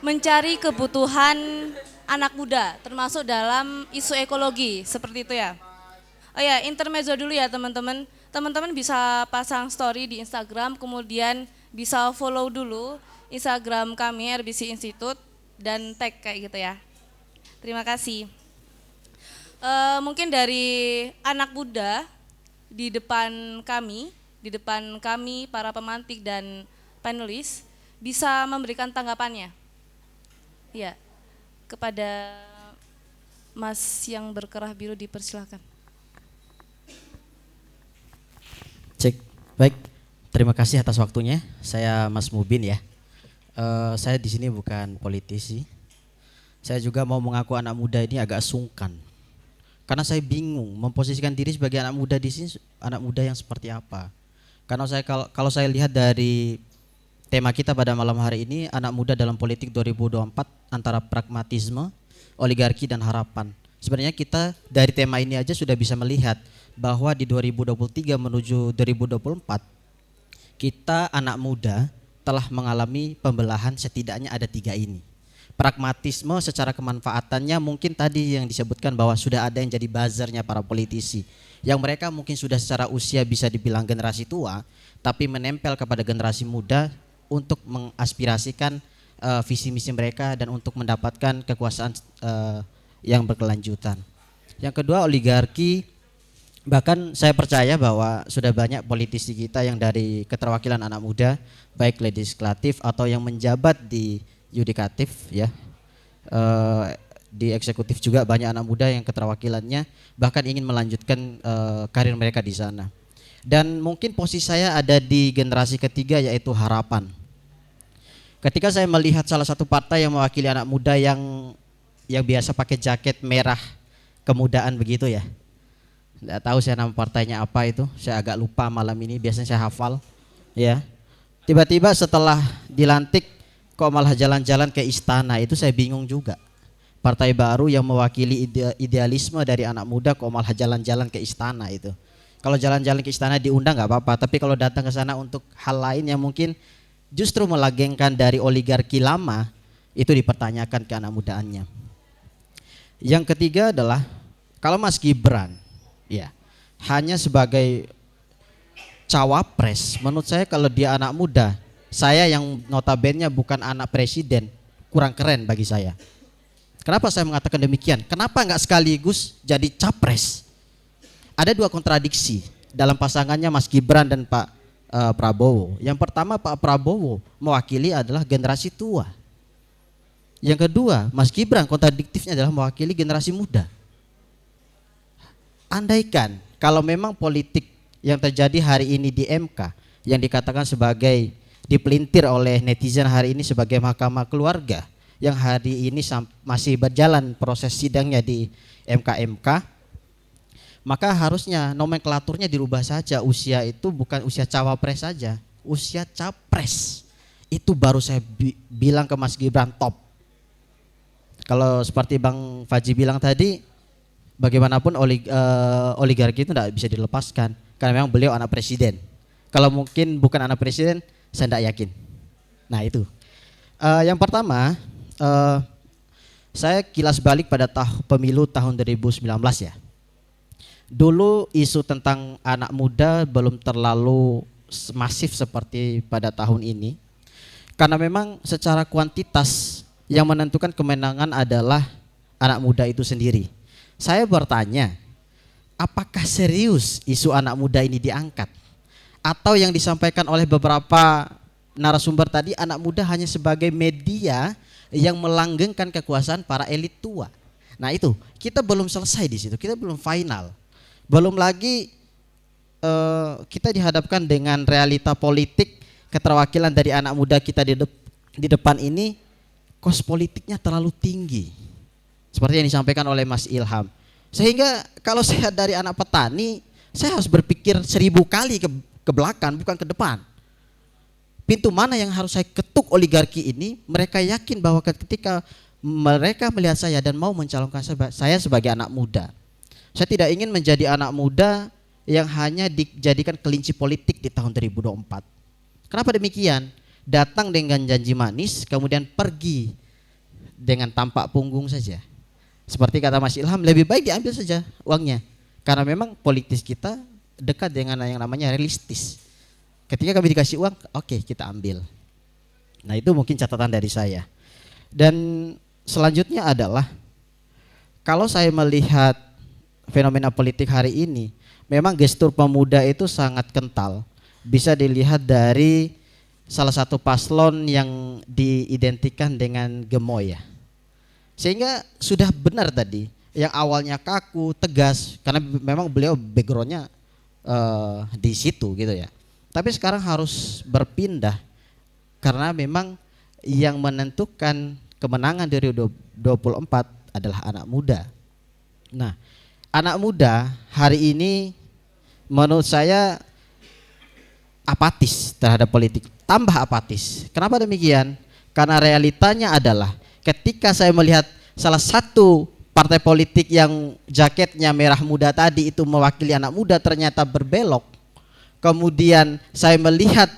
mencari kebutuhan anak muda, termasuk dalam isu ekologi, seperti itu ya. Oh ya, intermezzo dulu ya teman-teman. Teman-teman bisa pasang story di Instagram, kemudian bisa follow dulu Instagram kami RBC Institute dan tag kayak gitu ya. Terima kasih. Mungkin dari anak muda di depan kami para pemantik dan panelis bisa memberikan tanggapannya. Ya, kepada Mas yang berkerah biru dipersilakan. Cek, baik. Terima kasih atas waktunya. Saya Mas Mubin ya. Saya di sini bukan politisi. Saya juga mau mengaku anak muda ini agak sungkan. Karena saya bingung memposisikan diri sebagai anak muda di sini, anak muda yang seperti apa. Karena kalau saya lihat dari tema kita pada malam hari ini, anak muda dalam politik 2024 antara pragmatisme, oligarki dan harapan. Sebenarnya kita dari tema ini aja sudah bisa melihat bahwa di 2023 menuju 2024 kita anak muda telah mengalami pembelahan setidaknya ada 3 ini. Pragmatisme secara kemanfaatannya mungkin tadi yang disebutkan bahwa sudah ada yang jadi buzzernya para politisi yang mereka mungkin sudah secara usia bisa dibilang generasi tua tapi menempel kepada generasi muda untuk mengaspirasikan visi misi mereka dan untuk mendapatkan kekuasaan yang berkelanjutan. Yang kedua oligarki, bahkan saya percaya bahwa sudah banyak politisi kita yang dari keterwakilan anak muda baik legislatif atau yang menjabat di yudikatif ya, di eksekutif juga banyak anak muda yang keterwakilannya bahkan ingin melanjutkan karir mereka di sana. Dan mungkin posisi saya ada di generasi ketiga yaitu harapan. Ketika saya melihat salah satu partai yang mewakili anak muda yang biasa pakai jaket merah kemudaan begitu ya. Tidak tahu saya nama partainya apa itu, saya agak lupa malam ini, biasanya saya hafal ya. Tiba-tiba setelah dilantik kok malah jalan-jalan ke istana, itu saya bingung juga. Partai baru yang mewakili idealisme dari anak muda kok malah jalan-jalan ke istana itu. Kalau jalan-jalan ke istana diundang nggak apa-apa, tapi kalau datang ke sana untuk hal lain yang mungkin justru melanggengkan dari oligarki lama, itu dipertanyakan ke anak mudaannya. Yang ketiga adalah kalau Mas Gibran ya hanya sebagai cawapres, menurut saya kalau dia anak muda, saya yang notabene bukan anak presiden, kurang keren bagi saya. Kenapa saya mengatakan demikian? Kenapa nggak sekaligus jadi capres? Ada 2 kontradiksi dalam pasangannya Mas Gibran dan Pak Prabowo. Yang pertama, Pak Prabowo mewakili adalah generasi tua. Yang kedua, Mas Gibran kontradiktifnya adalah mewakili generasi muda. Andaikan kalau memang politik yang terjadi hari ini di MK yang dikatakan sebagai dipelintir oleh netizen hari ini sebagai mahkamah keluarga yang hari ini masih berjalan proses sidangnya di MK, maka harusnya nomenklaturnya dirubah saja. Usia itu bukan usia cawapres saja, usia capres. Itu baru saya bilang ke Mas Gibran top. Kalau seperti Bang Faji bilang tadi, bagaimanapun oligarki itu tidak bisa dilepaskan karena memang beliau anak presiden. Kalau mungkin bukan anak presiden, saya tidak yakin. Nah itu. Yang pertama, saya kilas balik pada pemilu tahun 2019 ya. Dulu isu tentang anak muda belum terlalu masif seperti pada tahun ini. Karena memang secara kuantitas yang menentukan kemenangan adalah anak muda itu sendiri. Saya bertanya, apakah serius isu anak muda ini diangkat? Atau yang disampaikan oleh beberapa narasumber tadi, anak muda hanya sebagai media yang melanggengkan kekuasaan para elit tua. Nah itu, kita belum selesai di situ, kita belum final. Belum lagi kita dihadapkan dengan realita politik keterwakilan dari anak muda kita di depan ini, kos politiknya terlalu tinggi. Seperti yang disampaikan oleh Mas Ilham. Sehingga kalau saya dari anak petani, saya harus berpikir 1000 kali ke belakang, bukan ke depan. Pintu mana yang harus saya ketuk oligarki ini? Mereka yakin bahwa ketika mereka melihat saya dan mau mencalonkan saya sebagai anak muda, saya tidak ingin menjadi anak muda yang hanya dijadikan kelinci politik di tahun 2024. Kenapa demikian? Datang dengan janji manis, kemudian pergi dengan tampak punggung saja. Seperti kata Mas Ilham, lebih baik diambil saja uangnya. Karena memang politis kita dekat dengan yang namanya realistis. Ketika kami dikasih uang, oke, kita ambil. Nah, itu mungkin catatan dari saya. Dan selanjutnya adalah kalau saya melihat fenomena politik hari ini, memang gestur pemuda itu sangat kental. Bisa dilihat dari salah satu paslon yang diidentikan dengan gemoy ya. Sehingga sudah benar tadi, yang awalnya kaku, tegas, karena memang beliau backgroundnya di situ gitu ya. Tapi sekarang harus berpindah karena memang yang menentukan kemenangan 2024 adalah anak muda. Nah, anak muda hari ini menurut saya apatis terhadap politik, tambah apatis. Kenapa demikian? Karena realitanya adalah ketika saya melihat salah satu partai politik yang jaketnya merah muda tadi itu mewakili anak muda ternyata berbelok. Kemudian saya melihat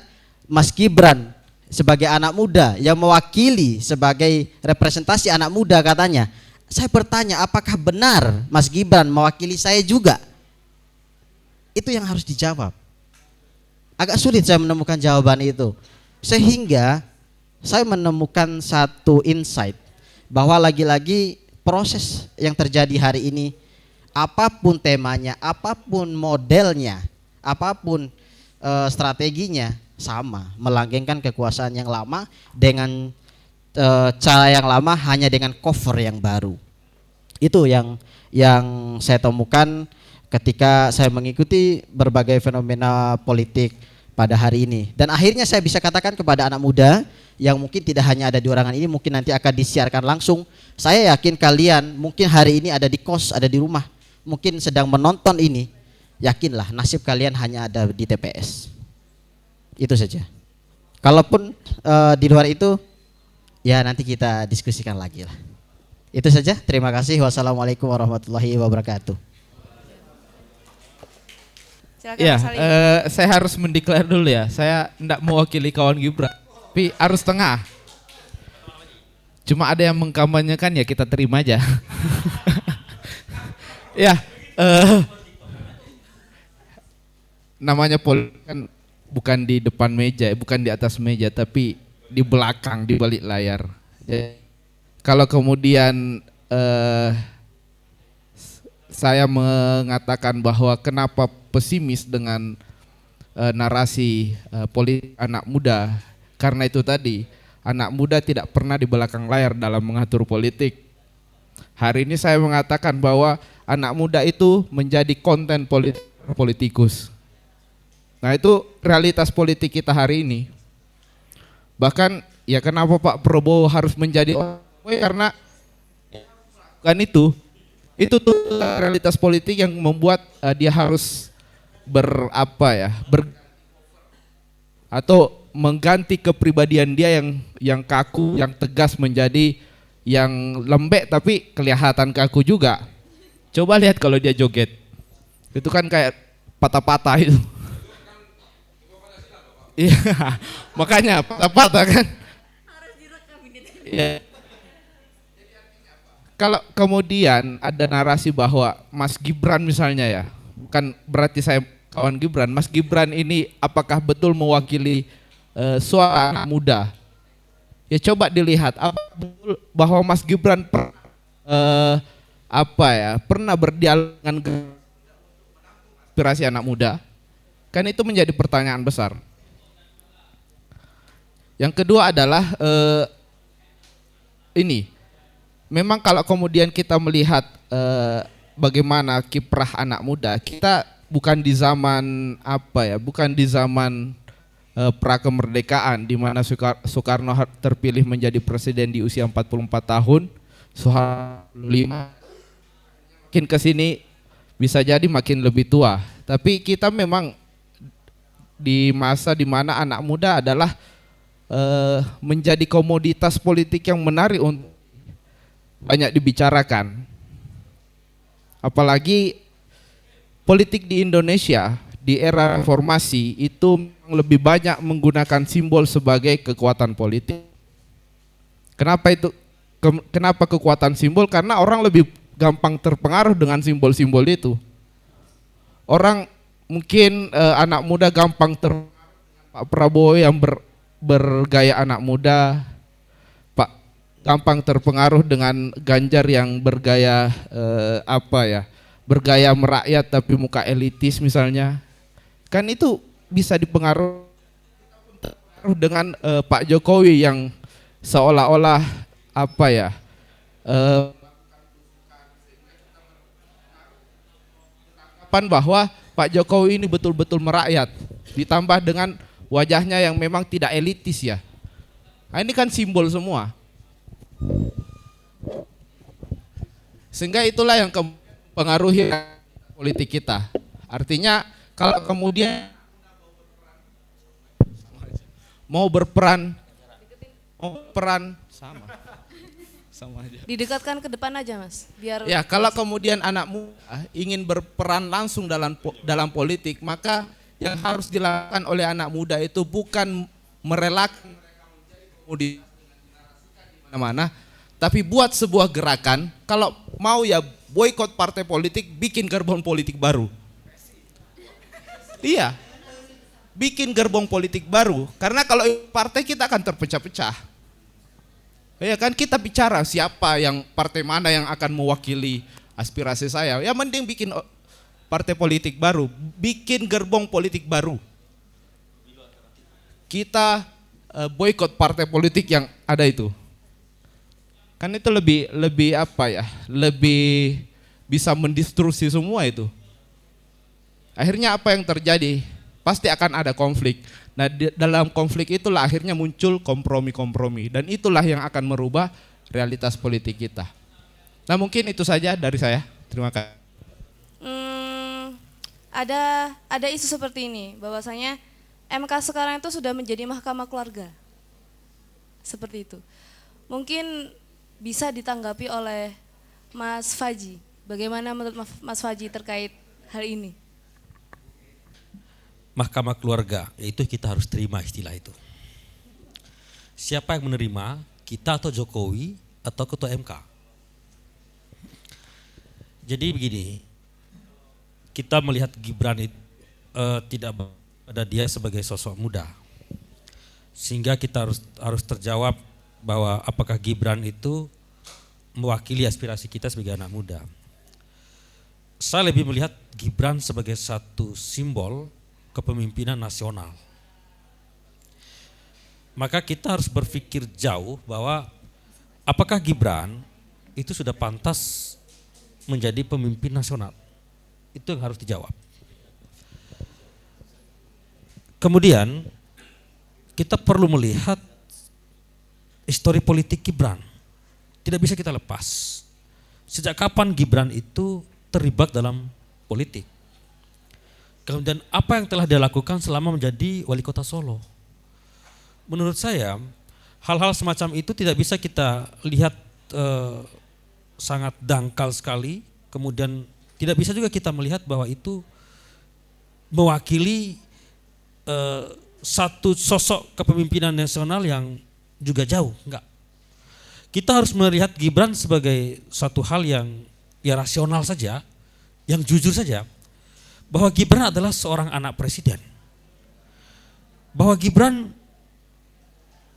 Mas Gibran sebagai anak muda yang mewakili sebagai representasi anak muda katanya. Saya bertanya, apakah benar Mas Gibran mewakili saya juga? Itu yang harus dijawab. Agak sulit saya menemukan jawaban itu. Sehingga saya menemukan satu insight bahwa lagi-lagi proses yang terjadi hari ini, apapun temanya, apapun modelnya, apapun strateginya, sama, melanggengkan kekuasaan yang lama dengan cara yang lama hanya dengan cover yang baru. Itu yang saya temukan ketika saya mengikuti berbagai fenomena politik pada hari ini. Dan akhirnya saya bisa katakan kepada anak muda yang mungkin tidak hanya ada di Orangan ini, mungkin nanti akan disiarkan langsung. Saya yakin kalian mungkin hari ini ada di kos, ada di rumah, mungkin sedang menonton ini. Yakinlah nasib kalian hanya ada di TPS. Itu saja. Kalaupun di luar itu, ya nanti kita diskusikan lagi lah. Itu saja. Terima kasih. Wassalamualaikum warahmatullahi wabarakatuh. Silakan, Ya, Mas Ali. saya harus mendeklar dulu ya. Saya tidak mewakili kawan Gibran, tapi arus tengah. Cuma ada yang mengkampanyekan, ya kita terima aja. Ya, namanya politik kan bukan di depan meja, bukan di atas meja, tapi di belakang, di balik layar. Jadi, kalau kemudian saya mengatakan bahwa kenapa pesimis dengan narasi politik anak muda, karena itu tadi, anak muda tidak pernah di belakang layar dalam mengatur politik. Hari ini saya mengatakan bahwa anak muda itu menjadi konten politikus. Nah, itu realitas politik kita hari ini. Bahkan ya kenapa Pak Prabowo harus menjadi karena kan itu tuh realitas politik yang membuat dia harus atau mengganti kepribadian dia yang kaku, yang tegas menjadi yang lembek tapi kelihatan kaku juga. Coba lihat kalau dia joget, itu kan kayak patah-patah itu. Iya, makanya patah-patah kan. Iya. Kalau kemudian ada narasi bahwa Mas Gibran misalnya ya, bukan berarti saya kawan Gibran, Mas Gibran ini apakah betul mewakili suara anak muda? Ya coba dilihat, apa betul bahwa Mas Gibran pernah berdialog dengan aspirasi anak muda? Kan itu menjadi pertanyaan besar. Yang kedua adalah ini, memang kalau kemudian kita melihat bagaimana kiprah anak muda, kita bukan di zaman bukan di zaman pra kemerdekaan di mana Soekarno terpilih menjadi presiden di usia 44 tahun, Soeharto 5, makin kesini bisa jadi makin lebih tua. Tapi kita memang di masa di mana anak muda adalah menjadi komoditas politik yang menarik untuk banyak dibicarakan. Apalagi politik di Indonesia di era reformasi itu lebih banyak menggunakan simbol sebagai kekuatan politik. Kenapa itu? Kenapa kekuatan simbol? Karena orang lebih gampang terpengaruh dengan simbol-simbol itu. Orang mungkin anak muda gampang Pak Prabowo yang bergaya anak muda, gampang terpengaruh dengan Ganjar yang bergaya bergaya merakyat tapi muka elitis misalnya. Kan itu bisa dipengaruhi dengan Pak Jokowi yang seolah-olah bahwa Pak Jokowi ini betul-betul merakyat, ditambah dengan wajahnya yang memang tidak elitis ya. Nah, ini kan simbol semua. Sehingga itulah yang mempengaruhi politik kita. Artinya kalau kemudian mau berperan sama aja. Didekatkan ke depan aja Mas, biar ya. Kalau kemudian anak muda ingin berperan langsung dalam politik, maka yang harus dilakukan oleh anak muda itu bukan merelakan di mana-mana, tapi buat sebuah gerakan. Kalau mau ya boikot partai politik, bikin gerbong politik baru. Iya, bikin gerbong politik baru. Karena kalau partai kita akan terpecah-pecah. Ya kan, kita bicara siapa yang partai mana yang akan mewakili aspirasi saya. Ya mending bikin partai politik baru, bikin gerbong politik baru. Kita boikot partai politik yang ada itu. Kan itu lebih lebih bisa mendistruksi semua itu. Akhirnya apa yang terjadi? Pasti akan ada konflik. Nah, dalam konflik itulah akhirnya muncul kompromi-kompromi, dan itulah yang akan merubah realitas politik kita. Nah, mungkin itu saja dari saya. Terima kasih. Ada isu seperti ini, bahwasanya MK sekarang itu sudah menjadi mahkamah keluarga. Seperti itu. Mungkin bisa ditanggapi oleh Mas Faji. Bagaimana menurut Mas Faji terkait hal ini? Mahkamah keluarga, yaitu kita harus terima istilah itu. Siapa yang menerima, kita atau Jokowi atau ketua MK? Jadi begini, kita melihat Gibran tidak pada dia sebagai sosok muda, sehingga kita harus terjawab bahwa apakah Gibran itu mewakili aspirasi kita sebagai anak muda. Saya lebih melihat Gibran sebagai satu simbol kepemimpinan nasional. Maka kita harus berpikir jauh bahwa apakah Gibran itu sudah pantas menjadi pemimpin nasional. Itu yang harus dijawab. Kemudian kita perlu melihat histori politik Gibran. Tidak bisa kita lepas. Sejak kapan Gibran itu terlibat dalam politik? Kemudian apa yang telah dia lakukan selama menjadi wali kota Solo? Menurut saya hal-hal semacam itu tidak bisa kita lihat sangat dangkal sekali. Kemudian tidak bisa juga kita melihat bahwa itu mewakili satu sosok kepemimpinan nasional yang juga jauh. Enggak. Kita harus melihat Gibran sebagai satu hal yang ya rasional saja, yang jujur saja. Bahwa Gibran adalah seorang anak presiden. Bahwa Gibran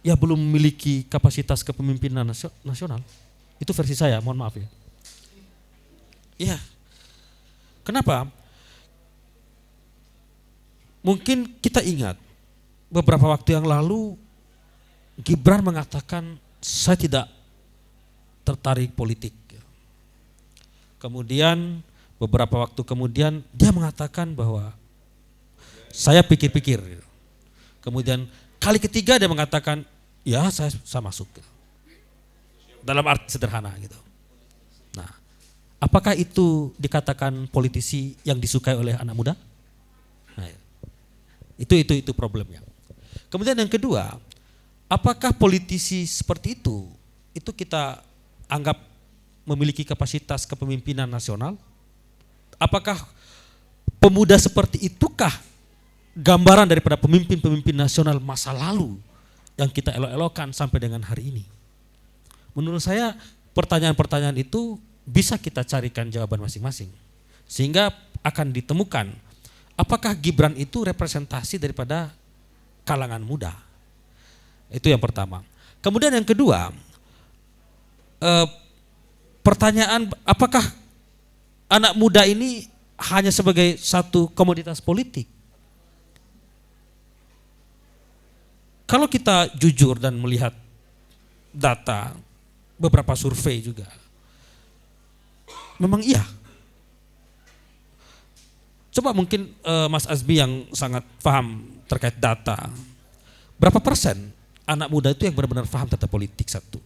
ya belum memiliki kapasitas kepemimpinan nasional. Itu versi saya, mohon maaf ya. Iya. Kenapa? Mungkin kita ingat beberapa waktu yang lalu Gibran mengatakan saya tidak tertarik politik. Kemudian beberapa waktu kemudian dia mengatakan bahwa saya pikir-pikir. Kemudian kali ketiga dia mengatakan ya saya masuk. Dalam arti sederhana gitu. Nah, apakah itu dikatakan politisi yang disukai oleh anak muda? Nah, itu problemnya. Kemudian yang kedua, apakah politisi seperti itu kita anggap memiliki kapasitas kepemimpinan nasional? Apakah pemuda seperti itukah gambaran daripada pemimpin-pemimpin nasional masa lalu yang kita elok-elokkan sampai dengan hari ini? Menurut saya pertanyaan-pertanyaan itu bisa kita carikan jawaban masing-masing. Sehingga akan ditemukan apakah Gibran itu representasi daripada kalangan muda. Itu yang pertama. Kemudian yang kedua, pertanyaan apakah anak muda ini hanya sebagai satu komoditas politik? Kalau kita jujur dan melihat data, beberapa survei juga, memang iya. Coba mungkin Mas Azmi yang sangat paham terkait data, berapa persen anak muda itu yang benar-benar paham tentang politik, satu.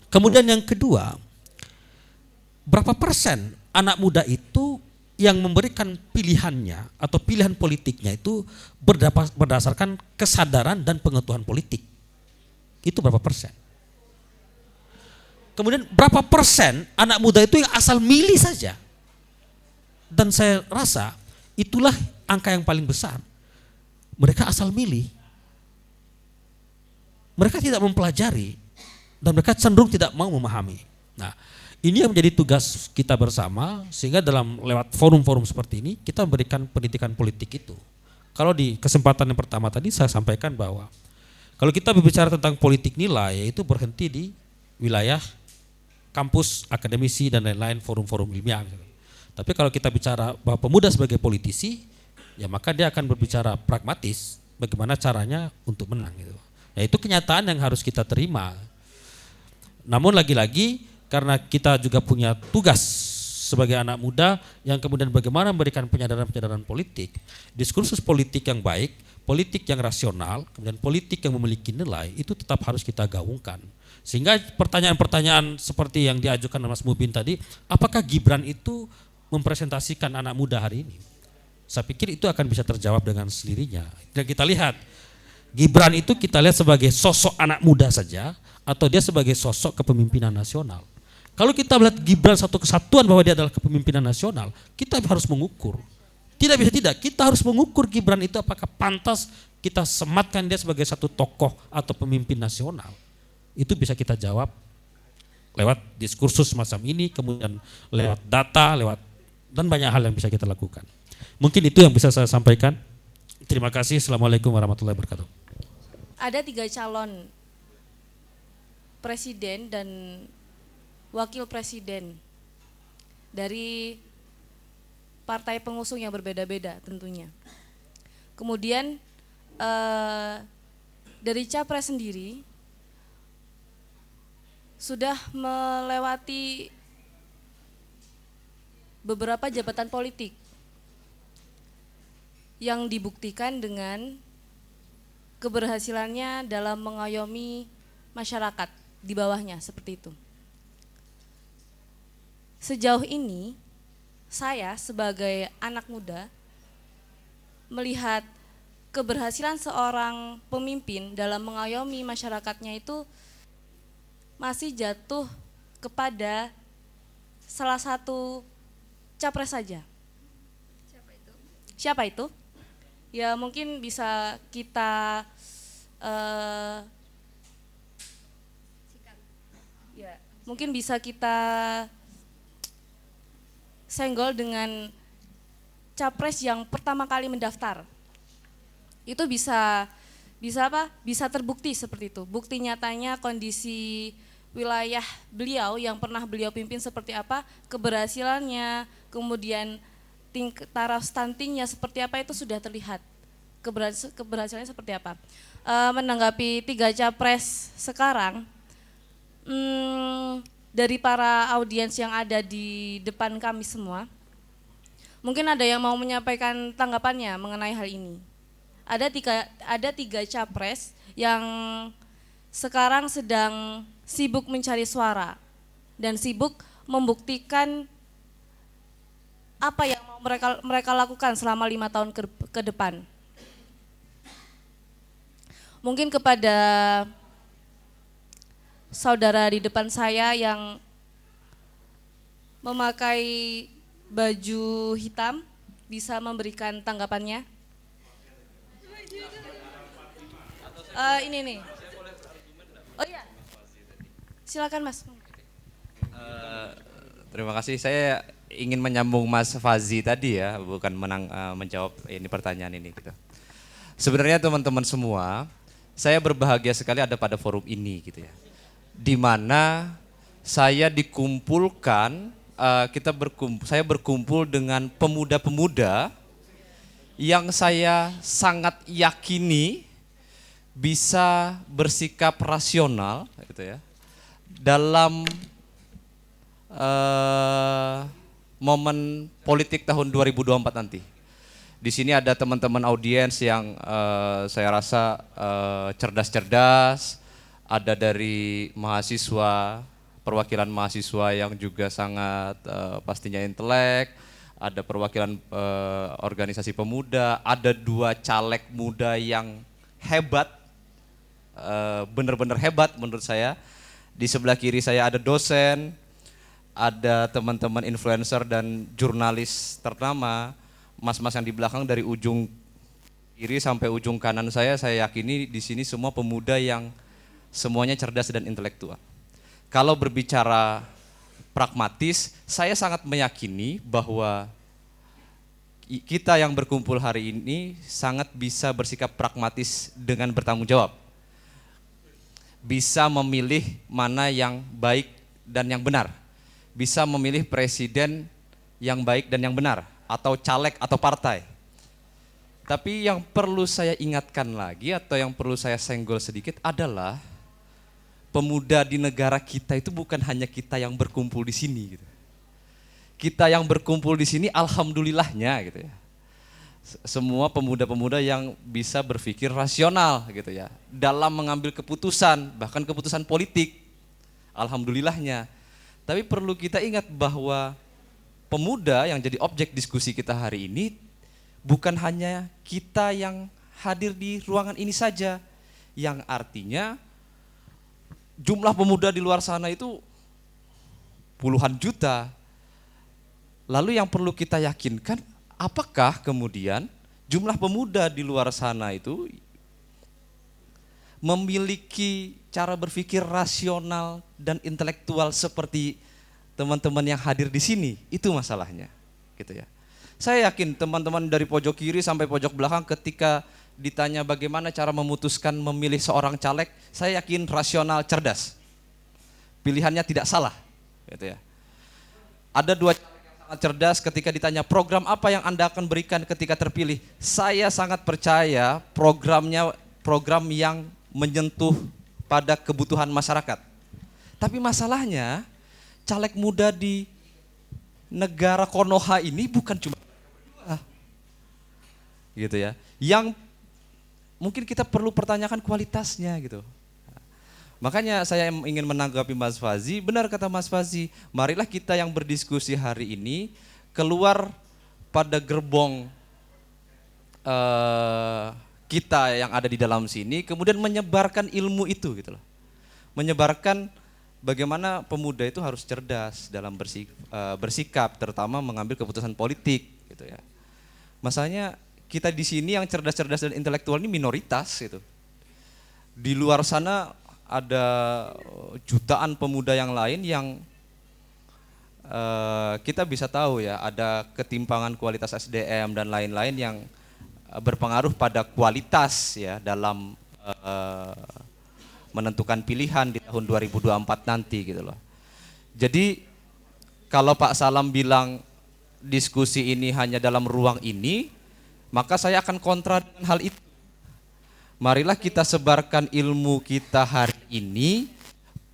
Kemudian yang kedua, berapa persen anak muda itu yang memberikan pilihannya atau pilihan politiknya itu berdasarkan kesadaran dan pengetahuan politik. Itu berapa persen? Kemudian berapa persen anak muda itu yang asal milih saja? Dan saya rasa itulah angka yang paling besar. Mereka asal milih. Mereka tidak mempelajari dan mereka cenderung tidak mau memahami. Nah, ini yang menjadi tugas kita bersama, sehingga dalam lewat forum-forum seperti ini kita memberikan pendidikan politik itu. Kalau di kesempatan yang pertama tadi saya sampaikan bahwa kalau kita berbicara tentang politik nilai, itu berhenti di wilayah kampus, akademisi dan lain-lain, forum-forum ilmiah. Tapi kalau kita bicara bahwa pemuda sebagai politisi, ya maka dia akan berbicara pragmatis, bagaimana caranya untuk menang gitu. Ya itu kenyataan yang harus kita terima. Namun lagi-lagi karena kita juga punya tugas sebagai anak muda yang kemudian bagaimana memberikan penyadaran-penyadaran politik, diskursus politik yang baik, politik yang rasional, kemudian politik yang memiliki nilai, itu tetap harus kita gaungkan. Sehingga pertanyaan-pertanyaan seperti yang diajukan Mas Mubin tadi, apakah Gibran itu mempresentasikan anak muda hari ini? Saya pikir itu akan bisa terjawab dengan sendirinya. Dan kita lihat, Gibran itu kita lihat sebagai sosok anak muda saja, atau dia sebagai sosok kepemimpinan nasional. Kalau kita melihat Gibran satu kesatuan bahwa dia adalah kepemimpinan nasional, kita harus mengukur. Tidak bisa tidak, kita harus mengukur Gibran itu apakah pantas kita sematkan dia sebagai satu tokoh atau pemimpin nasional. Itu bisa kita jawab lewat diskursus semacam ini, kemudian lewat data, dan banyak hal yang bisa kita lakukan. Mungkin itu yang bisa saya sampaikan. Terima kasih. Assalamualaikum warahmatullahi wabarakatuh. Ada 3 calon presiden dan wakil presiden dari partai pengusung yang berbeda-beda tentunya. Kemudian dari capres sendiri sudah melewati beberapa jabatan politik yang dibuktikan dengan keberhasilannya dalam mengayomi masyarakat di bawahnya, seperti itu. Sejauh ini, saya sebagai anak muda melihat keberhasilan seorang pemimpin dalam mengayomi masyarakatnya itu masih jatuh kepada salah satu capres saja. Siapa itu? Ya mungkin bisa kita mungkin bisa kita senggol dengan capres yang pertama kali mendaftar. Itu bisa apa? Bisa terbukti seperti itu. Bukti nyatanya kondisi wilayah beliau yang pernah beliau pimpin seperti apa, keberhasilannya, kemudian taraf stuntingnya seperti apa, itu sudah terlihat. Keberhasilannya seperti apa. Menanggapi 3 capres sekarang, dari para audiens yang ada di depan kami semua, mungkin ada yang mau menyampaikan tanggapannya mengenai hal ini. Ada tiga capres yang sekarang sedang sibuk mencari suara dan sibuk membuktikan apa yang mau mereka lakukan selama 5 tahun ke depan. Mungkin kepada saudara di depan saya yang memakai baju hitam bisa memberikan tanggapannya. Ini nih. Oh iya, Silakan Mas. Terima kasih. Saya ingin menyambung Mas Fazi tadi ya, bukan menjawab ini pertanyaan ini gitu. Sebenarnya teman-teman semua, saya berbahagia sekali ada pada forum ini gitu ya. Di mana saya dikumpulkan, saya berkumpul dengan pemuda-pemuda yang saya sangat yakini bisa bersikap rasional gitu ya dalam momen politik tahun 2024 nanti. Di sini ada teman-teman audiens yang saya rasa cerdas-cerdas, ada dari mahasiswa, perwakilan mahasiswa yang juga sangat pastinya intelek, ada perwakilan organisasi pemuda, ada 2 caleg muda yang hebat, benar-benar hebat menurut saya. Di sebelah kiri saya ada dosen, ada teman-teman influencer dan jurnalis ternama. Mas-mas yang di belakang dari ujung kiri sampai ujung kanan saya yakini di sini semua pemuda yang semuanya cerdas dan intelektual. Kalau berbicara pragmatis, saya sangat meyakini bahwa kita yang berkumpul hari ini sangat bisa bersikap pragmatis dengan bertanggung jawab. Bisa memilih mana yang baik dan yang benar. Bisa memilih presiden yang baik dan yang benar, atau caleg atau partai. Tapi yang perlu saya ingatkan lagi atau yang perlu saya senggol sedikit adalah pemuda di negara kita itu bukan hanya kita yang berkumpul di sini gitu. Kita yang berkumpul di sini alhamdulillahnya gitu ya. Semua pemuda-pemuda yang bisa berpikir rasional gitu ya dalam mengambil keputusan, bahkan keputusan politik. Alhamdulillahnya. Tapi perlu kita ingat bahwa pemuda yang jadi objek diskusi kita hari ini bukan hanya kita yang hadir di ruangan ini saja, yang artinya jumlah pemuda di luar sana itu puluhan juta. Lalu yang perlu kita yakinkan, apakah kemudian jumlah pemuda di luar sana itu memiliki cara berpikir rasional dan intelektual seperti teman-teman yang hadir di sini? Itu masalahnya, gitu ya. Saya yakin teman-teman dari pojok kiri sampai pojok belakang ketika ditanya bagaimana cara memutuskan memilih seorang caleg, saya yakin rasional, cerdas. Pilihannya tidak salah, gitu ya. Ada 2 caleg yang sangat cerdas ketika ditanya program apa yang Anda akan berikan ketika terpilih. Saya sangat percaya program yang menyentuh pada kebutuhan masyarakat. Tapi masalahnya caleg muda di negara Konoha ini bukan cuma gitu ya. Yang mungkin kita perlu pertanyakan kualitasnya gitu. Makanya saya ingin menanggapi Mas Fazi, benar kata Mas Fazi, marilah kita yang berdiskusi hari ini keluar pada gerbong kita yang ada di dalam sini, kemudian menyebarkan ilmu itu gitu loh. Menyebarkan bagaimana pemuda itu harus cerdas dalam bersikap, terutama mengambil keputusan politik gitu ya. Masalahnya kita di sini yang cerdas-cerdas dan intelektual ini minoritas gitu. Di luar sana ada jutaan pemuda yang lain yang kita bisa tahu ya, ada ketimpangan kualitas SDM dan lain-lain yang berpengaruh pada kualitas ya dalam menentukan pilihan di tahun 2024 nanti gitu loh. Jadi kalau Pak Salam bilang diskusi ini hanya dalam ruang ini, maka saya akan kontra dengan hal itu. Marilah kita sebarkan ilmu kita hari ini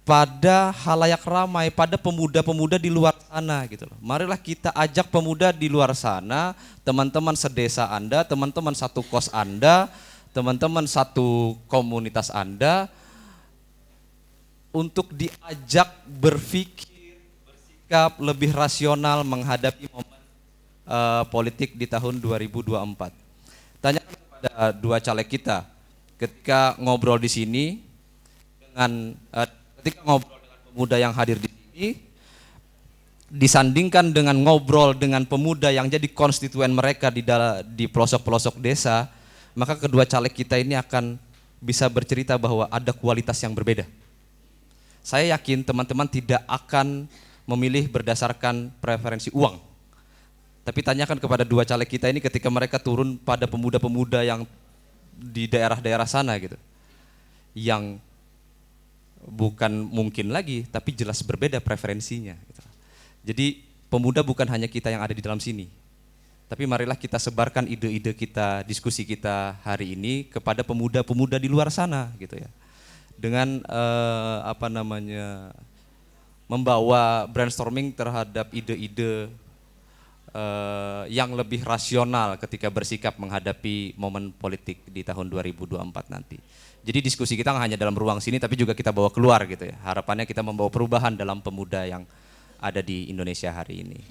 pada halayak ramai, pada pemuda-pemuda di luar sana gitu loh. Marilah kita ajak pemuda di luar sana, teman-teman sedesa Anda, teman-teman satu kos Anda, teman-teman satu komunitas Anda, untuk diajak berpikir, bersikap lebih rasional menghadapi momen politik di tahun 2024. Tanyakan kepada 2 caleg kita, ketika ngobrol di sini ketika ngobrol dengan pemuda yang hadir di sini, disandingkan dengan ngobrol dengan pemuda yang jadi konstituen mereka di pelosok-pelosok desa, maka kedua caleg kita ini akan bisa bercerita bahwa ada kualitas yang berbeda. Saya yakin teman-teman tidak akan memilih berdasarkan preferensi uang. Tapi tanyakan kepada dua caleg kita ini ketika mereka turun pada pemuda-pemuda yang di daerah-daerah sana gitu. Yang bukan mungkin lagi, tapi jelas berbeda preferensinya. Gitu. Jadi pemuda bukan hanya kita yang ada di dalam sini. Tapi marilah kita sebarkan ide-ide kita, diskusi kita hari ini kepada pemuda-pemuda di luar sana gitu ya. Dengan membawa brainstorming terhadap ide-ide yang lebih rasional ketika bersikap menghadapi momen politik di tahun 2024 nanti. Jadi diskusi kita nggak hanya dalam ruang sini tapi juga kita bawa keluar gitu ya. Harapannya kita membawa perubahan dalam pemuda yang ada di Indonesia hari ini.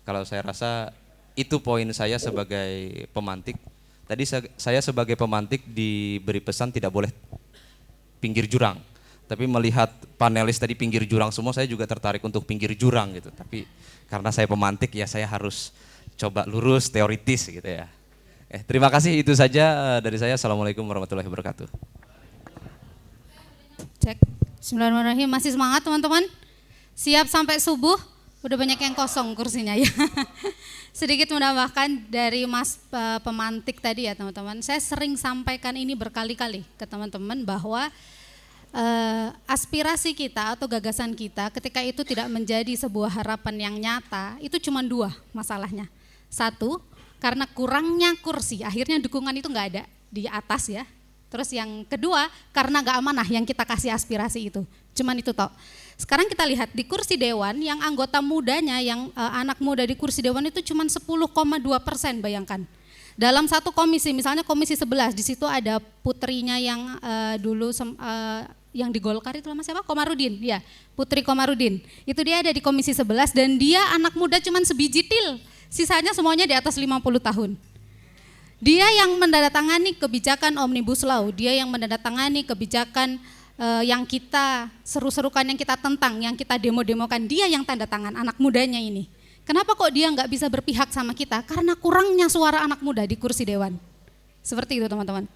Kalau saya rasa itu poin saya sebagai pemantik. Tadi saya sebagai pemantik diberi pesan tidak boleh pinggir jurang. Tapi melihat panelis tadi pinggir jurang semua, saya juga tertarik untuk pinggir jurang gitu. Tapi karena saya pemantik ya saya harus coba lurus teoritis gitu ya. Terima kasih, itu saja dari saya. Assalamualaikum warahmatullahi wabarakatuh. Cek. Bismillahirrahmanirrahim. Masih semangat teman-teman? Siap sampai subuh? Udah banyak yang kosong kursinya ya. Sedikit menambahkan dari Mas pemantik tadi ya teman-teman. Saya sering sampaikan ini berkali-kali ke teman-teman bahwa aspirasi kita atau gagasan kita ketika itu tidak menjadi sebuah harapan yang nyata, itu cuma dua masalahnya. Satu, karena kurangnya kursi, akhirnya dukungan itu nggak ada di atas ya. Terus yang kedua, karena nggak amanah yang kita kasih aspirasi itu, cuman itu toh. Sekarang kita lihat di kursi dewan yang anggota mudanya, yang anak muda di kursi dewan itu cuma 10,2%, bayangkan. Dalam satu komisi, misalnya komisi 11, di situ ada putrinya yang dulu yang di Golkar itu nama siapa? Komarudin, ya, Putri Komarudin. Itu dia ada di komisi 11 dan dia anak muda cuman sebiji til, sisanya semuanya di atas 50 tahun. Dia yang menandatangani kebijakan Omnibus Law, dia yang menandatangani kebijakan yang kita seru-serukan, yang kita tentang, yang kita demo-demokan, dia yang tanda tangan, anak mudanya ini. Kenapa kok dia nggak bisa berpihak sama kita? Karena kurangnya suara anak muda di kursi dewan. Seperti itu teman-teman.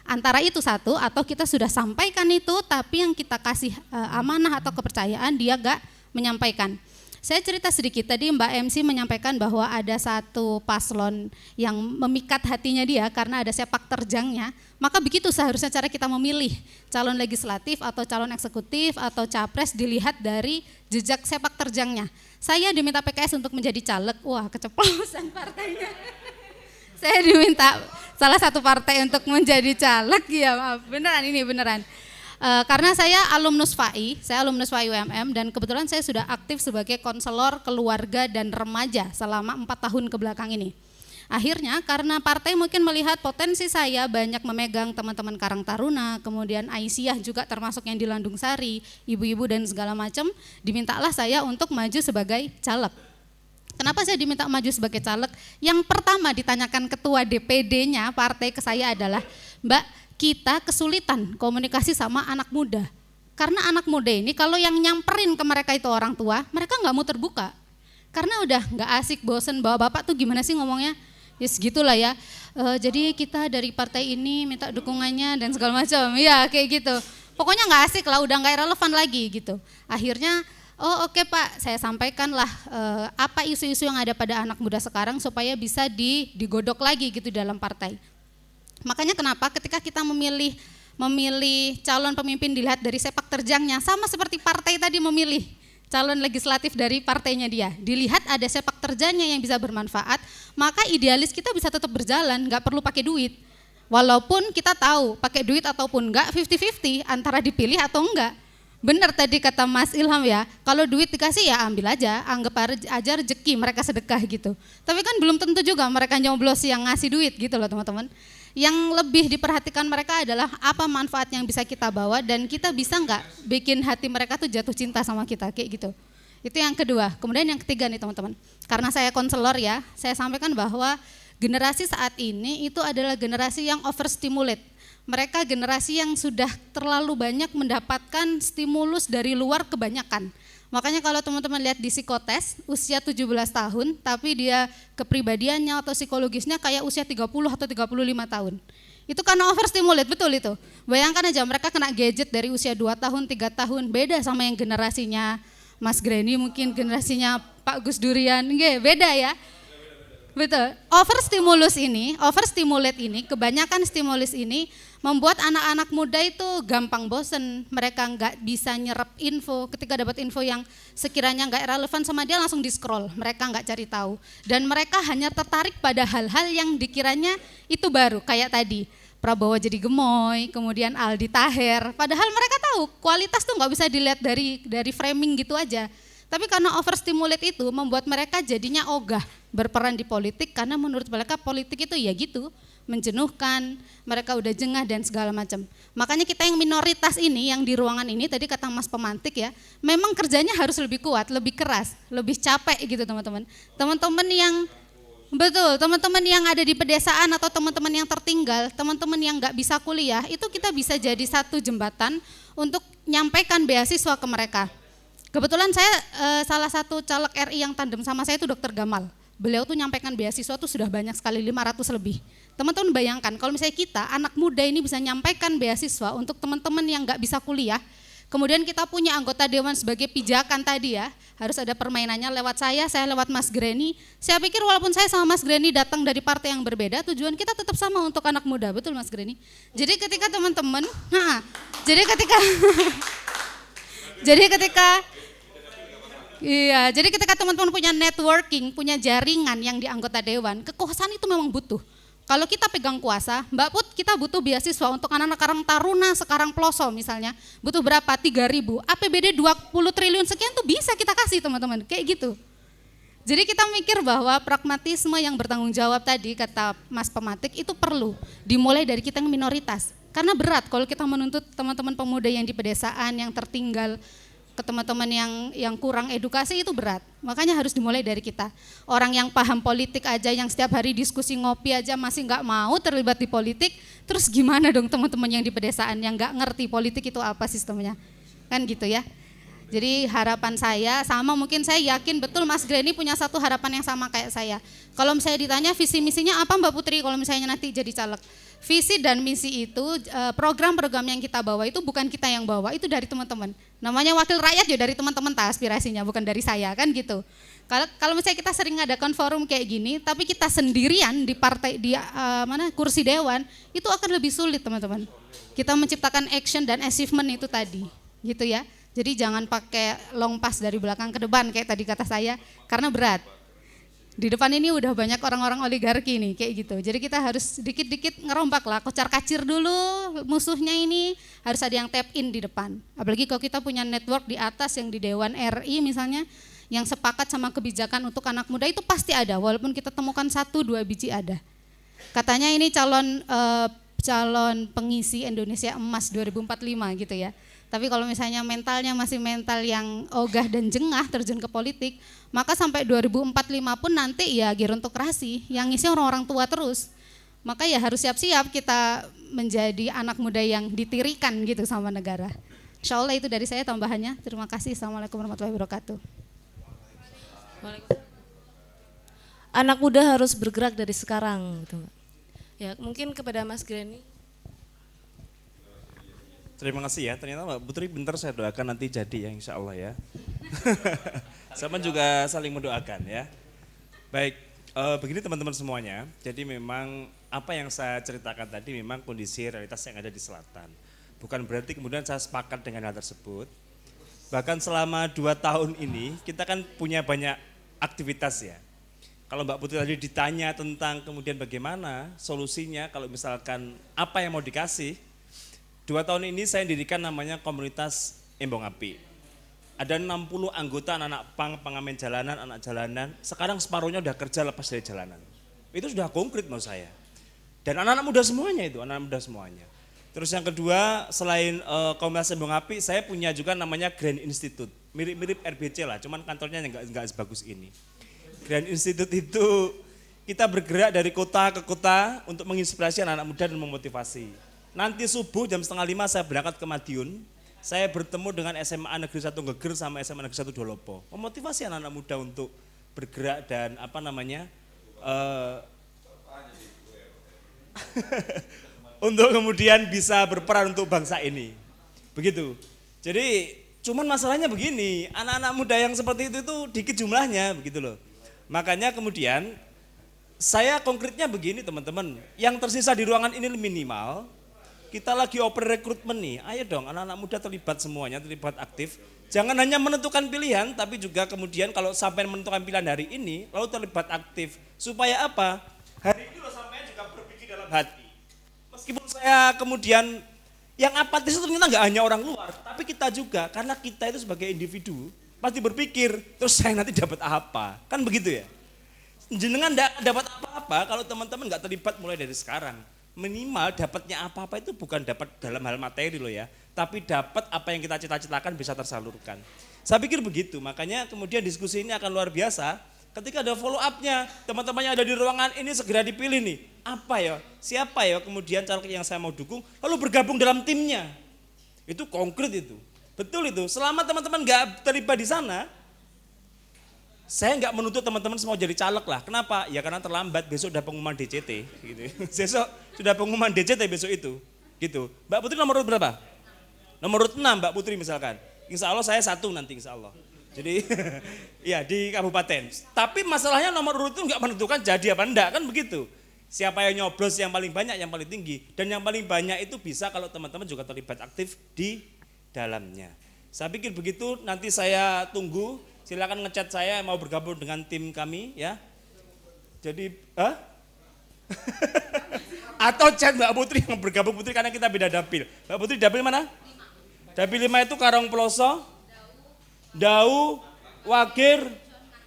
Antara itu satu, atau kita sudah sampaikan itu tapi yang kita kasih amanah atau kepercayaan dia gak menyampaikan. Saya cerita sedikit, tadi Mbak MC menyampaikan bahwa ada satu paslon yang memikat hatinya dia karena ada sepak terjangnya, maka begitu seharusnya cara kita memilih calon legislatif atau calon eksekutif atau capres dilihat dari jejak sepak terjangnya. Saya diminta PKS untuk menjadi caleg, wah keceplosan partainya. Saya diminta salah satu partai untuk menjadi caleg, ya maaf, beneran ini beneran. Karena saya alumnus FAI UMM dan kebetulan saya sudah aktif sebagai konselor keluarga dan remaja selama 4 tahun ke belakang ini. Akhirnya karena partai mungkin melihat potensi saya banyak memegang teman-teman Karang Taruna, kemudian Aisyah juga termasuk yang di Landung Sari, ibu-ibu dan segala macam, dimintalah saya untuk maju sebagai caleg. Kenapa saya diminta maju sebagai caleg? Yang pertama ditanyakan ketua DPD-nya partai ke saya adalah, Mbak, kita kesulitan komunikasi sama anak muda. Karena anak muda ini kalau yang nyamperin ke mereka itu orang tua, mereka nggak mau terbuka. Karena udah nggak asik, bosen, bawa bapak tuh gimana sih ngomongnya? Ya segitulah ya. Jadi kita dari partai ini minta dukungannya dan segala macam. Ya kayak gitu. Pokoknya nggak asik lah, udah nggak relevan lagi gitu. Akhirnya oh oke Pak, saya sampaikanlah apa isu-isu yang ada pada anak muda sekarang supaya bisa digodok lagi gitu dalam partai. Makanya kenapa ketika kita memilih calon pemimpin dilihat dari sepak terjangnya, sama seperti partai tadi memilih calon legislatif dari partainya dia, dilihat ada sepak terjangnya yang bisa bermanfaat, maka idealis kita bisa tetap berjalan, nggak perlu pakai duit. Walaupun kita tahu pakai duit ataupun enggak 50-50 antara dipilih atau enggak. Benar tadi kata Mas Ilham ya, kalau duit dikasih ya ambil aja, anggap aja rezeki mereka sedekah gitu. Tapi kan belum tentu juga mereka nyoblos yang ngasih duit gitu loh teman-teman. Yang lebih diperhatikan mereka adalah apa manfaat yang bisa kita bawa dan kita bisa enggak bikin hati mereka tuh jatuh cinta sama kita kayak gitu. Itu yang kedua. Kemudian yang ketiga nih teman-teman, karena saya konselor ya, saya sampaikan bahwa generasi saat ini itu adalah generasi yang overstimulate. Mereka generasi yang sudah terlalu banyak mendapatkan stimulus dari luar kebanyakan. Makanya kalau teman-teman lihat di psikotes, usia 17 tahun, tapi dia kepribadiannya atau psikologisnya kayak usia 30 atau 35 tahun. Itu karena overstimulate, betul itu. Bayangkan aja mereka kena gadget dari usia 2 tahun, 3 tahun, beda sama yang generasinya Mas Greni, mungkin generasinya Pak Gus Durian, beda ya. Betul, overstimulate ini, kebanyakan stimulus ini membuat anak-anak muda itu gampang bosen. Mereka nggak bisa nyerap info, ketika dapat info yang sekiranya nggak relevan sama dia langsung di-scroll, mereka nggak cari tahu. Dan mereka hanya tertarik pada hal-hal yang dikiranya itu baru, kayak tadi, Prabowo jadi gemoy, kemudian Aldi Taher, padahal mereka tahu kualitas tuh nggak bisa dilihat dari framing gitu aja. Tapi karena overstimulate itu membuat mereka jadinya ogah berperan di politik karena menurut mereka politik itu ya gitu, menjenuhkan, mereka udah jengah dan segala macam. Makanya kita yang minoritas ini, yang di ruangan ini tadi kata Mas Pemantik ya, memang kerjanya harus lebih kuat, lebih keras, lebih capek gitu teman-teman. Teman-teman yang betul, teman-teman yang ada di pedesaan atau teman-teman yang tertinggal, teman-teman yang nggak bisa kuliah, itu kita bisa jadi satu jembatan untuk nyampaikan beasiswa ke mereka. Kebetulan saya salah satu caleg RI yang tandem sama saya itu Dr. Gamal. Beliau tuh nyampaikan beasiswa tuh sudah banyak sekali, 500 lebih. Teman-teman bayangkan kalau misalnya kita anak muda ini bisa nyampaikan beasiswa untuk teman-teman yang nggak bisa kuliah, kemudian kita punya anggota dewan sebagai pijakan tadi ya, harus ada permainannya lewat saya lewat Mas Greni. Saya pikir walaupun saya sama Mas Greni datang dari partai yang berbeda, tujuan kita tetap sama untuk anak muda, betul Mas Greni? Jadi ketika teman-teman, jadi ketika teman-teman punya networking, punya jaringan yang di anggota dewan, kekuasaan itu memang butuh. Kalau kita pegang kuasa, Mbak Put, kita butuh beasiswa untuk anak-anak Karang Taruna sekarang Ploso misalnya, butuh berapa? 3.000, APBD 20 triliun sekian tuh bisa kita kasih teman-teman, kayak gitu. Jadi kita mikir bahwa pragmatisme yang bertanggung jawab tadi, kata Mas Pematik, itu perlu dimulai dari kita yang minoritas. Karena berat kalau kita menuntut teman-teman pemuda yang di pedesaan, yang tertinggal, ke teman-teman yang kurang edukasi itu berat. Makanya harus dimulai dari kita. Orang yang paham politik aja, yang setiap hari diskusi ngopi aja masih nggak mau terlibat di politik, terus gimana dong teman-teman yang di pedesaan yang nggak ngerti politik itu apa sistemnya, kan gitu ya. Jadi harapan saya sama, mungkin saya yakin betul Mas Greni punya satu harapan yang sama kayak saya. Kalau misalnya ditanya visi misinya apa Mbak Putri kalau misalnya nanti jadi caleg. Visi dan misi itu, program-program yang kita bawa itu bukan kita yang bawa, itu dari teman-teman. Namanya wakil rakyat ya dari teman-teman aspirasinya, bukan dari saya kan gitu. Kalau misalnya kita sering ngadakan forum kayak gini, tapi kita sendirian di partai di kursi dewan, itu akan lebih sulit teman-teman. Kita menciptakan action dan achievement itu tadi, gitu ya. Jadi jangan pakai long pass dari belakang ke depan kayak tadi kata saya, karena berat. Di depan ini udah banyak orang-orang oligarki nih kayak gitu. Jadi kita harus dikit-dikit ngerombak lah, kocar kacir dulu musuhnya ini, harus ada yang tap in di depan. Apalagi kalau kita punya network di atas yang di Dewan RI misalnya, yang sepakat sama kebijakan untuk anak muda itu pasti ada, walaupun kita temukan 1-2 biji ada. Katanya ini calon pengisi Indonesia Emas 2045 gitu ya. Tapi kalau misalnya mentalnya masih mental yang ogah dan jengah terjun ke politik, maka sampai 2045 pun nanti ya gerontokrasi, yang ngisi orang-orang tua terus. Maka ya harus siap-siap kita menjadi anak muda yang ditirikan gitu sama negara. Insya Allah itu dari saya tambahannya. Terima kasih. Assalamualaikum warahmatullahi wabarakatuh. Anak muda harus bergerak dari sekarang gitu. Ya, mungkin kepada Mas Greni. Terima kasih ya, ternyata Mbak Putri bentar saya doakan nanti jadi ya insya Allah ya. Sama juga saling mendoakan ya. Baik, begini teman-teman semuanya, jadi memang apa yang saya ceritakan tadi memang kondisi realitas yang ada di selatan. Bukan berarti kemudian saya sepakat dengan hal tersebut. Bahkan selama 2 tahun ini kita kan punya banyak aktivitas ya. Kalau Mbak Putri tadi ditanya tentang kemudian bagaimana solusinya kalau misalkan apa yang mau dikasih, 2 tahun ini saya dirikan namanya komunitas Embong Api. Ada 60 anggota anak-anak pang, pengamen jalanan, anak jalanan. Sekarang separuhnya udah kerja lepas dari jalanan. Itu sudah konkret menurut saya. Dan anak-anak muda semuanya itu, anak-anak muda semuanya. Terus yang kedua, selain komunitas Embong Api, saya punya juga namanya Grand Institute. Mirip-mirip RBC lah, cuman kantornya enggak sebagus ini. Grand Institute itu kita bergerak dari kota ke kota untuk menginspirasi anak-anak muda dan memotivasi. Nanti subuh jam 4:30 saya berangkat ke Madiun, saya bertemu dengan SMA Negeri 1 Geger sama SMA Negeri 1 Dolopo. Memotivasi anak-anak muda untuk bergerak dan untuk kemudian bisa berperan untuk bangsa ini. Begitu. Jadi cuman masalahnya begini, anak-anak muda yang seperti itu dikit jumlahnya begitu loh. Makanya kemudian saya konkretnya begini teman-teman, yang tersisa di ruangan ini minimal, kita lagi open rekrutmen nih, ayo dong anak-anak muda terlibat semuanya, terlibat aktif. Jangan hanya menentukan pilihan, tapi juga kemudian kalau sampai menentukan pilihan hari ini, lalu terlibat aktif. Supaya apa? Hari ini loh sampai juga berpikir dalam hati. Meskipun saya kemudian, yang apatis itu ternyata nggak hanya orang luar, tapi kita juga, karena kita itu sebagai individu, pasti berpikir, terus saya nanti dapat apa? Kan begitu ya? Jenengan enggak dapat apa-apa kalau teman-teman nggak terlibat mulai dari sekarang. Minimal dapatnya apa-apa itu bukan dapat dalam hal materi loh ya, tapi dapat apa yang kita cita-citakan bisa tersalurkan. Saya pikir begitu, makanya kemudian diskusi ini akan luar biasa. Ketika ada follow up-nya, teman-teman yang ada di ruangan ini segera dipilih nih. Apa ya, siapa ya kemudian caleg yang saya mau dukung, lalu bergabung dalam timnya. Itu konkret itu, betul itu. Selama teman-teman nggak terlibat di sana, saya nggak menuntut teman-teman semua jadi caleg lah. Kenapa? Ya karena terlambat, besok udah pengumuman DCT. Gitu. Besok sudah pengumuman DCT besok itu. Gitu. Mbak Putri nomor urut berapa? Nomor urut 6 Mbak Putri misalkan. Insya Allah saya 1 nanti insya Allah. Jadi ya di kabupaten. Tapi masalahnya nomor urut itu nggak menentukan jadi apa enggak kan begitu. Siapa yang nyoblos yang paling banyak, yang paling tinggi. Dan yang paling banyak itu bisa kalau teman-teman juga terlibat aktif di dalamnya. Saya pikir begitu, nanti saya tunggu. Silakan ngechat saya mau bergabung dengan tim kami ya. Jadi, atau chat Mbak Putri yang bergabung Putri karena kita beda dapil. Mbak Putri dapil mana? Dapil 5 itu Karong Ploso, Dau, Wagir,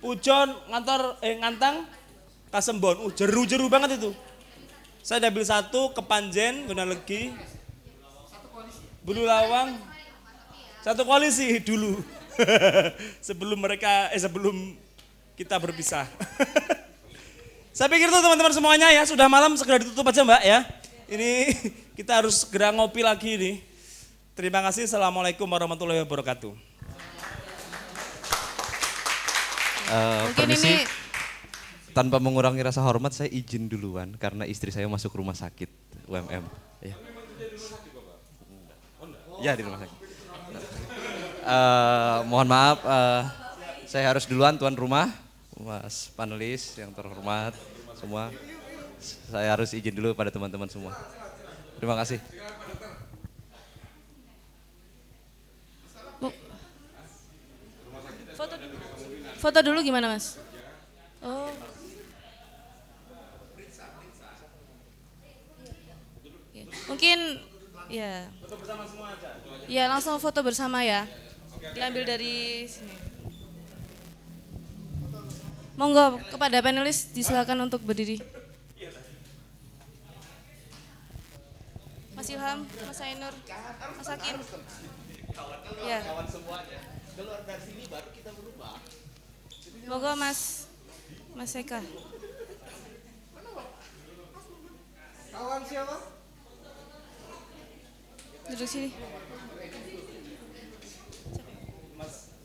Pujon, Ngantang, Kasembon. Jeru-jeru banget itu. Saya dapil 1 Kepanjen, Gunalegi, Bulu Lawang. Satu koalisi dulu. sebelum kita berpisah. Saya pikir itu teman-teman semuanya ya, sudah malam segera ditutup aja Mbak ya. Ini kita harus segera ngopi lagi nih. Terima kasih. Assalamualaikum warahmatullahi wabarakatuh. Permisi, tanpa mengurangi rasa hormat saya izin duluan karena istri saya masuk rumah sakit UMM. Ya di rumah sakit. Mohon maaf, saya harus duluan tuan rumah, mas panelis yang terhormat semua. Saya harus izin dulu pada teman-teman semua. Terima kasih. Foto dulu gimana mas? Oh. Mungkin ya. Foto bersama semua aja. Ya langsung foto bersama ya. Diambil dari sini. Monggo kepada panelis disilakan untuk berdiri. Mas Ilham, Mas Ainur, Mas Hakim. Ya. Keluar dari sini baru kita berubah. Monggo Mas Eka. Kawan siapa? Duduk sini.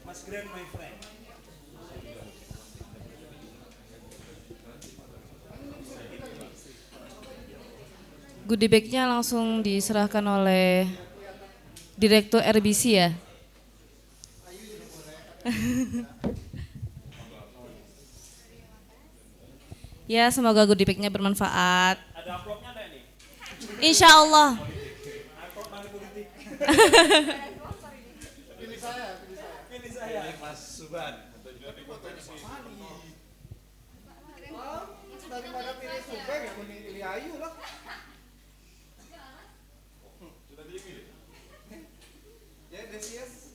Mas Grand, my friend. Goodie bag-nya langsung diserahkan oleh Direktur RBC ya. Ya, semoga goodie bag-nya bermanfaat. Ada amplopnya enggak ini? Insya Allah. Amplop money politik. Pilih saya. Mas Suban. Daripada pilih Suban ya pilih Ayu lah. Sudah dipilih. Ya, Desias.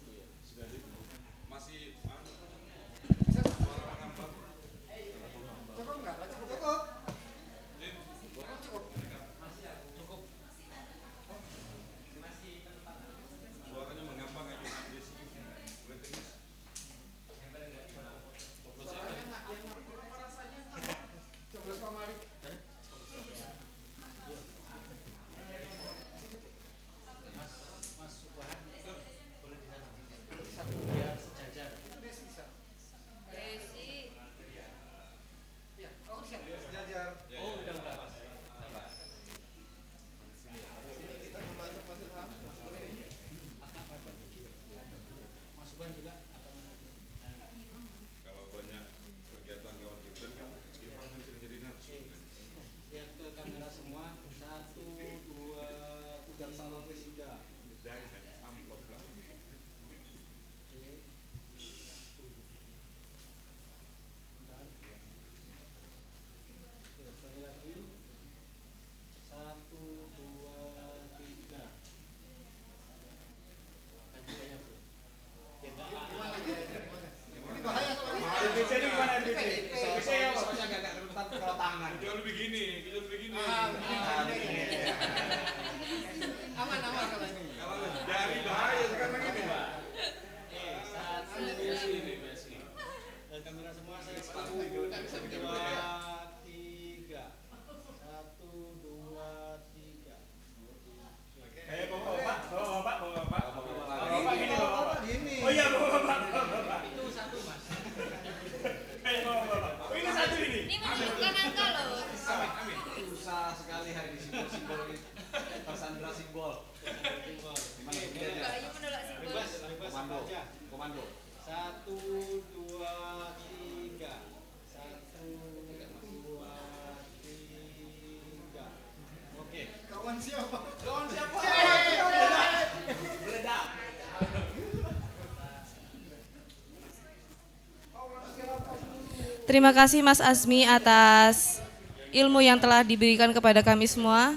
Terima kasih Mas Azmi atas ilmu yang telah diberikan kepada kami semua.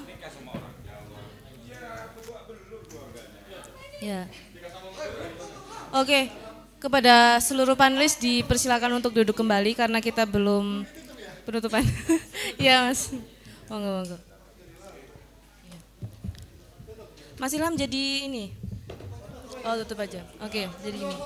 Ya. Oke, kepada seluruh panelis dipersilakan untuk duduk kembali karena kita belum penutupan. Ya Mas, monggo. Ya. Mas Ilham jadi ini. Oh tutup aja. Oke, jadi ini.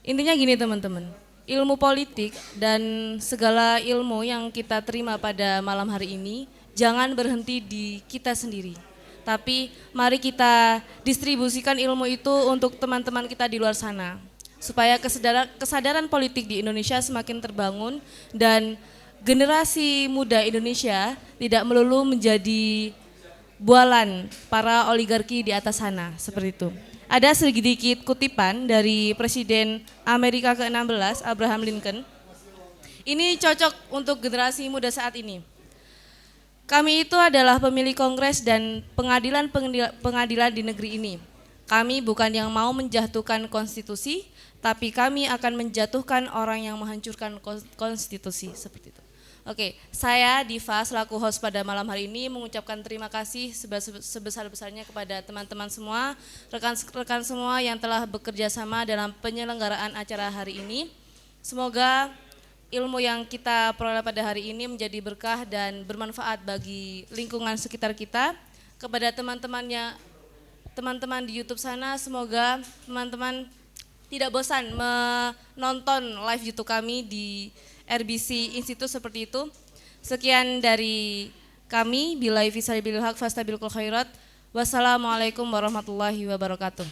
Intinya gini teman-teman, ilmu politik dan segala ilmu yang kita terima pada malam hari ini jangan berhenti di kita sendiri. Tapi mari kita distribusikan ilmu itu untuk teman-teman kita di luar sana. Supaya kesadaran politik di Indonesia semakin terbangun dan generasi muda Indonesia tidak melulu menjadi bualan para oligarki di atas sana, seperti itu. Ada sedikit kutipan dari Presiden Amerika ke-16, Abraham Lincoln. Ini cocok untuk generasi muda saat ini. Kami itu adalah pemilik kongres dan pengadilan di negeri ini. Kami bukan yang mau menjatuhkan konstitusi, tapi kami akan menjatuhkan orang yang menghancurkan konstitusi, seperti itu. Oke, saya Diva selaku host pada malam hari ini mengucapkan terima kasih sebesar-besarnya kepada teman-teman semua, rekan-rekan semua yang telah bekerja sama dalam penyelenggaraan acara hari ini. Semoga ilmu yang kita peroleh pada hari ini menjadi berkah dan bermanfaat bagi lingkungan sekitar kita. Kepada teman-teman di YouTube sana, semoga teman-teman tidak bosan menonton live YouTube kami di RBC Institute seperti itu. Sekian dari kami, billahi fisabilil haq fastabiqul khairat. Wassalamualaikum warahmatullahi wabarakatuh.